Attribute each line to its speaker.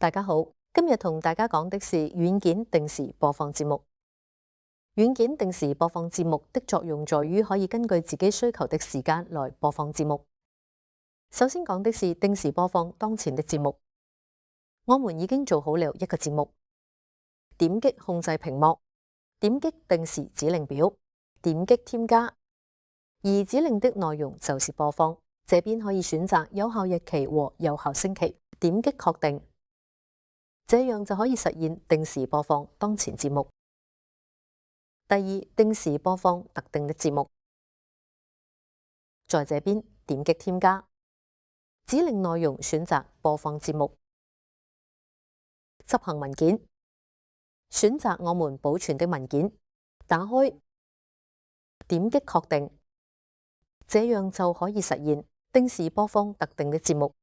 Speaker 1: 大家好，今日同大家講的是軟件定時播放節目。軟件定時播放節目的作用在於可以根據自己需求的時間來播放節目。首先講的是定時播放當前的節目。我們已經做好了一個節目，點擊控制屏幕，點擊定時指令表，點擊添加，而指令的內容就是播放。這邊可以選擇有效日期和有效星期，點擊確定，這樣就可以實現定時播放當前節目。第二，定時播放特定的節目，在這邊點擊添加，指令內容選擇播放節目，執行文件，選擇我們保存的文件，打開，點擊確定，這樣就可以實現定時播放特定的節目。